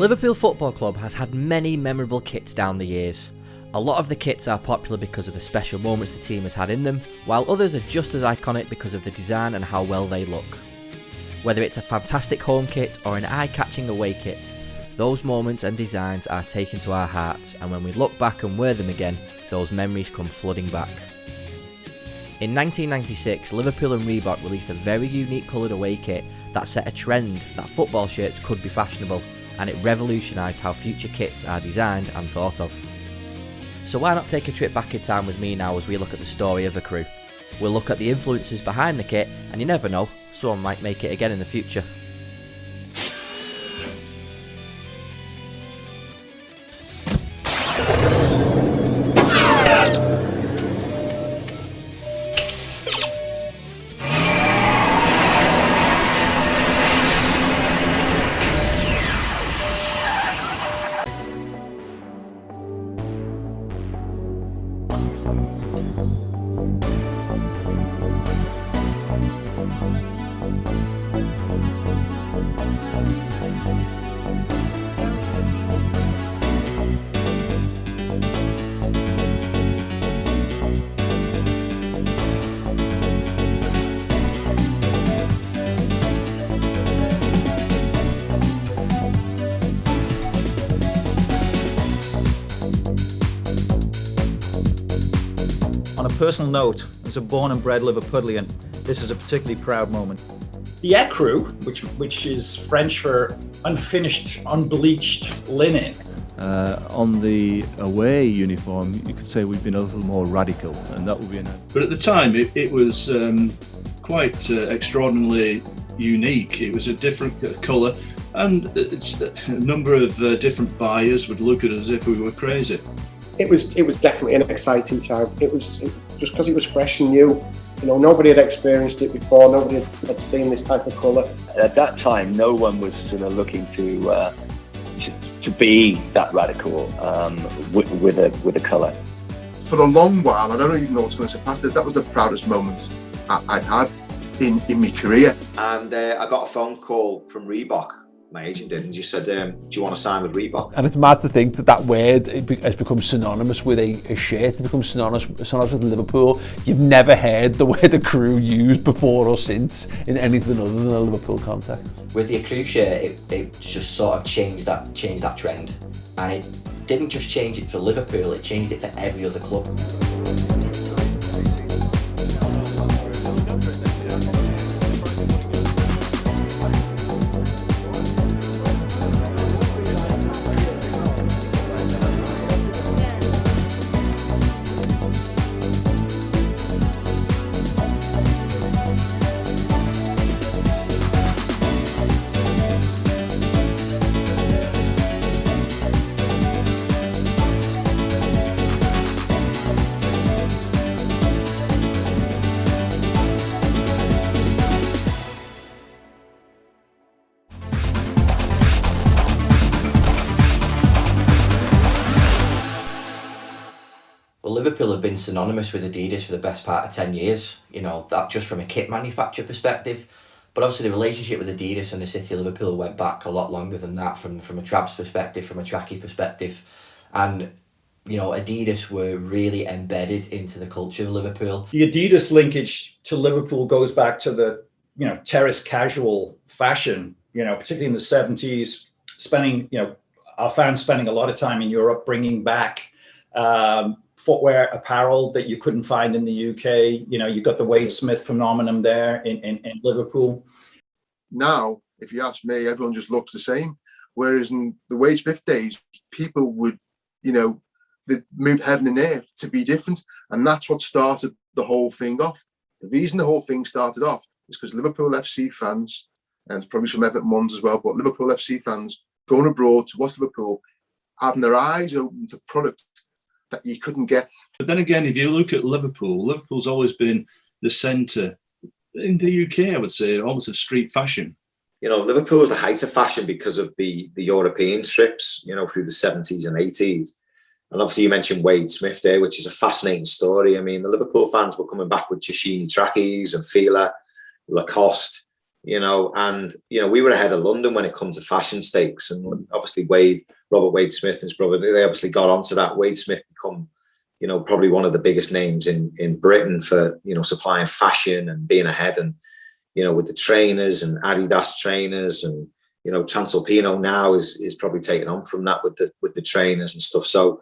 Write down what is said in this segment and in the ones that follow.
Liverpool Football Club has had many memorable kits down the years. A lot of the kits are popular because of the special moments the team has had in them, while others are just as iconic because of the design and how well they look. Whether it's a fantastic home kit or an eye-catching away kit, those moments and designs are taken to our hearts, and when we look back and wear them again, those memories come flooding back. In 1996, Liverpool and Reebok released a very unique coloured away kit that set a trend that football shirts could be fashionable, and it revolutionised how future kits are designed and thought of. So why not take a trip back in time with me now as we look at the story of Ecru? We'll look at the influences behind the kit, and you never know, someone might make it again in the future. On a personal note, as a born and bred Liverpudlian, this is a particularly proud moment. The Ecru, which is French for unfinished, unbleached linen. On the away uniform, you could say we've been a little more radical, and that would be nice. But at the time, it was quite extraordinarily unique. It was a different colour, and it's a number of different buyers would look at us as if we were crazy. It was definitely an exciting time. It was just because it was fresh and new. You know, nobody had experienced it before. Nobody had seen this type of colour. At that time, no one was sort of looking to be that radical with a colour. For a long while, I don't even know what's going to surpass this. That was the proudest moment I'd had in my career. And I got a phone call from Reebok. My agent did, and just said, do you want to sign with Reebok? And it's mad to think that word has become synonymous with a shirt. It's become synonymous with Liverpool. You've never heard the word Ecru used before or since in anything other than a Liverpool context. With the Ecru shirt, it just sort of changed that trend. And it didn't just change it for Liverpool, it changed it for every other club. Liverpool have been synonymous with Adidas for the best part of 10 years, you know, that just from a kit manufacturer perspective. But obviously the relationship with Adidas and the City of Liverpool went back a lot longer than that from a Traps perspective, from a Trackie perspective. And, you know, Adidas were really embedded into the culture of Liverpool. The Adidas linkage to Liverpool goes back to the, you know, terrace casual fashion, you know, particularly in the 70s, our fans spending a lot of time in Europe, bringing back footwear apparel that you couldn't find in the UK. You know, you got the Wade Smith phenomenon there in Liverpool. Now, if you ask me, everyone just looks the same. Whereas in the Wade Smith days, people would, you know, they moved heaven and earth to be different. And that's what started the whole thing off. The reason the whole thing started off is because Liverpool FC fans, and probably some Everton ones as well, but Liverpool FC fans going abroad to watch Liverpool, having their eyes open to product that you couldn't get. But then again, if you look at Liverpool, Liverpool's always been the centre in the UK, I would say, almost a street fashion. You know, Liverpool was the height of fashion because of the European trips, you know, through the 70s and 80s. And obviously you mentioned Wade Smith there, which is a fascinating story. I mean, the Liverpool fans were coming back with Cheshini trackies and Fila, Lacoste. and we were ahead of London when it comes to fashion stakes. And obviously Robert Wade Smith and his brother, they obviously got onto that. Wade Smith become, probably one of the biggest names in Britain for, supplying fashion and being ahead, and, with the trainers and Adidas trainers, and, Transalpino now is probably taken on from that with the trainers and stuff. So,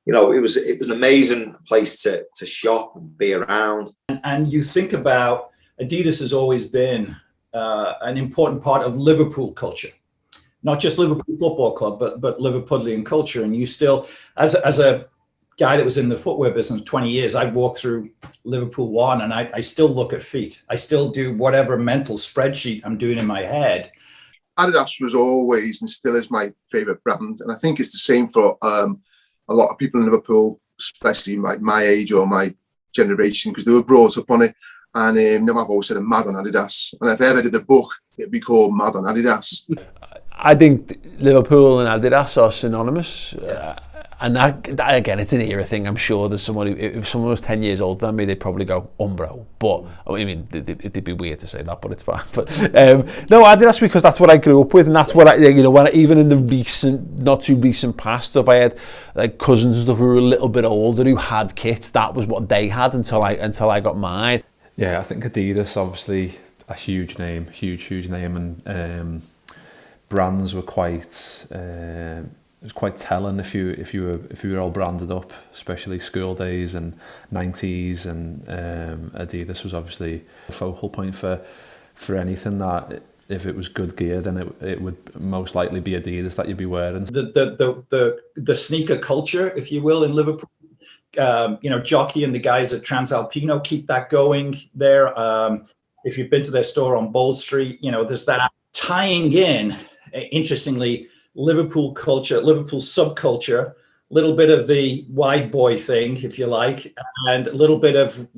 it was an amazing place to shop and be around. And you think about, Adidas has always been an important part of Liverpool culture, not just Liverpool Football Club, but Liverpudlian culture. And you still, as a guy that was in the footwear business 20 years, I walked through Liverpool One, and I still look at feet. I still do whatever mental spreadsheet I'm doing in my head. Adidas was always and still is my favourite brand, and I think it's the same for a lot of people in Liverpool, especially my age or my generation, because they were brought up on it. And I've always said I'm mad on Adidas, and if I ever did a book, it'd be called Mad on Adidas. I think Liverpool and Adidas are synonymous. And that again, it's an era thing. I'm sure there's someone who, if someone was 10 years older than me, they'd probably go Umbro. But I mean, it'd be weird to say that, but it's fine. But no, Adidas, because that's what I grew up with, and that's what even in the recent, not too recent past, if I had like cousins and stuff who were a little bit older who had kits, that was what they had until I got mine. Yeah, I think Adidas, obviously a huge name, huge name, and brands were quite. It was quite telling if you were all branded up, especially school days and 90s, and Adidas was obviously a focal point for anything that, if it was good gear, then it would most likely be Adidas that you'd be wearing. The sneaker culture, if you will, in Liverpool, Jockey and the guys at Transalpino keep that going there. If you've been to their store on Bold Street, there's that tying in, interestingly, Liverpool culture, Liverpool subculture, little bit of the wide boy thing, if you like, and a little bit of,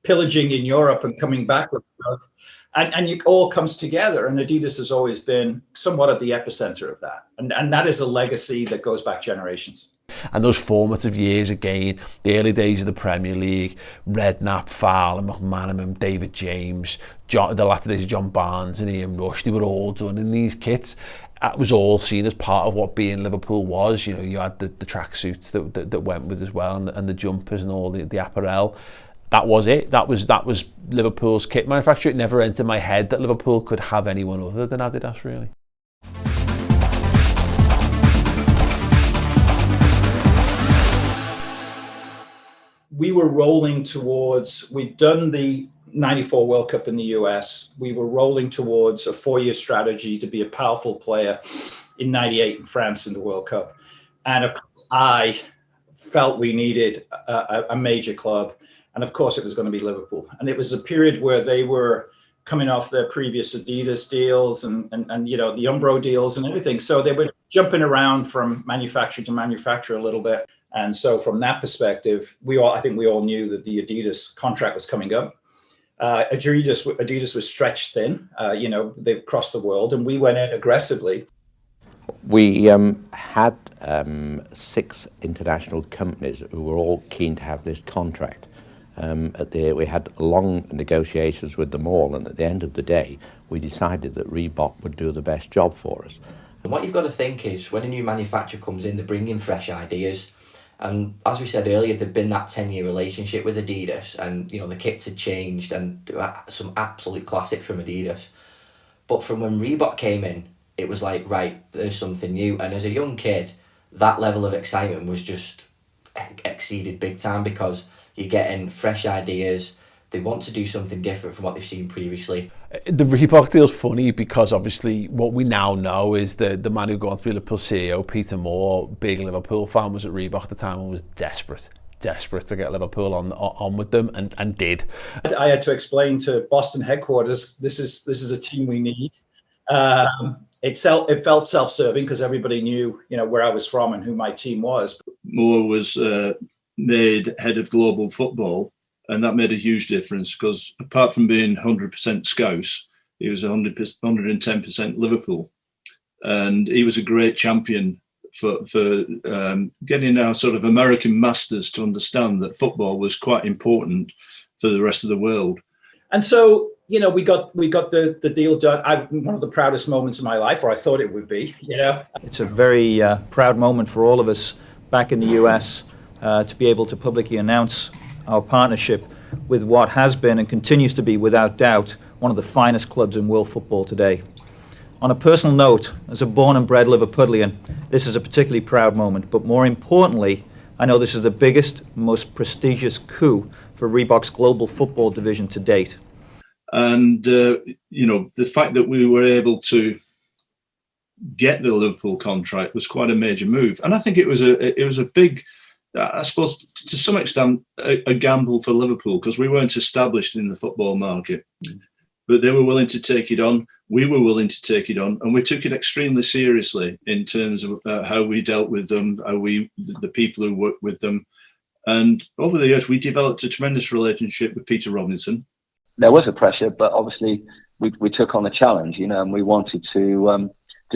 pillaging in Europe and coming back with stuff. And it all comes together. And Adidas has always been somewhat at the epicenter of that. And that is a legacy that goes back generations. And those formative years again, the early days of the Premier League, Redknapp, Fowler, McManaman, David James, the latter days of John Barnes and Ian Rush, they were all done in these kits. That was all seen as part of what being Liverpool was. You had the tracksuits that went with as well, and the jumpers and all the apparel. That was it. That was Liverpool's kit manufacturer. It never entered my head that Liverpool could have anyone other than Adidas, really. We were rolling towards, we'd done the 94 World Cup in the US. We were rolling towards a 4-year strategy to be a powerful player in 98 in France in the World Cup. And of course, I felt we needed a major club. And of course, it was going to be Liverpool. And it was a period where they were coming off their previous Adidas deals and the Umbro deals and everything. So they were jumping around from manufacturer to manufacturer a little bit. And so from that perspective, I think we all knew that the Adidas contract was coming up. Adidas was stretched thin, they crossed the world, and we went in aggressively. We had 6 international companies who were all keen to have this contract. We had long negotiations with them all, and at the end of the day, we decided that Reebok would do the best job for us. And what you've got to think is, when a new manufacturer comes in, they bring in fresh ideas. And as we said earlier, there'd been that 10-year relationship with Adidas, and the kits had changed, and some absolute classics from Adidas. But from when Reebok came in, it was like, right, there's something new. And as a young kid, that level of excitement was just exceeded big time, because you're getting fresh ideas. They want to do something different from what they've seen previously. The Reebok deal's funny because obviously what we now know is the man who got on to be Liverpool CEO, Peter Moore, big Liverpool fan, was at Reebok at the time and was desperate to get Liverpool on with them, and did. I had to explain to Boston headquarters, this is a team we need. It felt self-serving because everybody knew where I was from and who my team was. Moore was made head of global football, and that made a huge difference, because apart from being 100% Scouse, he was 110% Liverpool, and he was a great champion for getting our sort of American masters to understand that football was quite important for the rest of the world. And so you know, we got the deal done. One of the proudest moments of my life, or I thought it would be. You know, it's a very proud moment for all of us back in the US to be able to publicly announce our partnership with what has been and continues to be, without doubt, one of the finest clubs in world football today. On a personal note, as a born and bred Liverpudlian, this is a particularly proud moment, but more importantly, I know this is the biggest, most prestigious coup for Reebok's global football division to date. And, you know, the fact that we were able to get the Liverpool contract was quite a major move. And I think it was a big, I suppose, to some extent, a gamble for Liverpool, because we weren't established in the football market. But they were willing to take it on. We were willing to take it on, and we took it extremely seriously in terms of how we dealt with them, the people who worked with them. And over the years, we developed a tremendous relationship with Peter Robinson. There was a pressure, but obviously we took on the challenge, you know, and we wanted to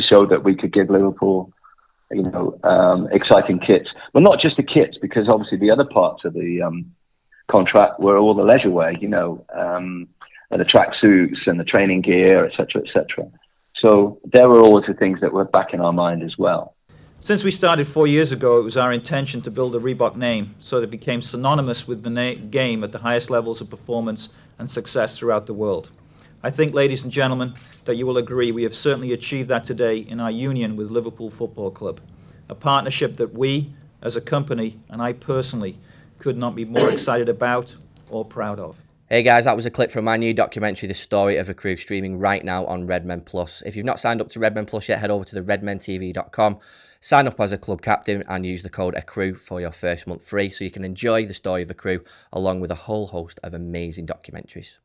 show that we could give Liverpool, you know, exciting kits. But not just the kits, because obviously the other parts of the contract were all the leisure wear, you know, the track suits and the training gear, etc., etc. So there were always the things that were back in our mind as well. Since we started 4 years ago, it was our intention to build a Reebok name so that it became synonymous with the game at the highest levels of performance and success throughout the world. I think, ladies and gentlemen, that you will agree we have certainly achieved that today in our union with Liverpool Football Club, a partnership that we, as a company, and I personally, could not be more excited about or proud of. Hey guys, that was a clip from my new documentary, The Story of Ecru, streaming right now on Redmen Plus. If you've not signed up to Redmen Plus yet, head over to the redmentv.com, sign up as a club captain and use the code Ecru for your first month free so you can enjoy The Story of Ecru along with a whole host of amazing documentaries.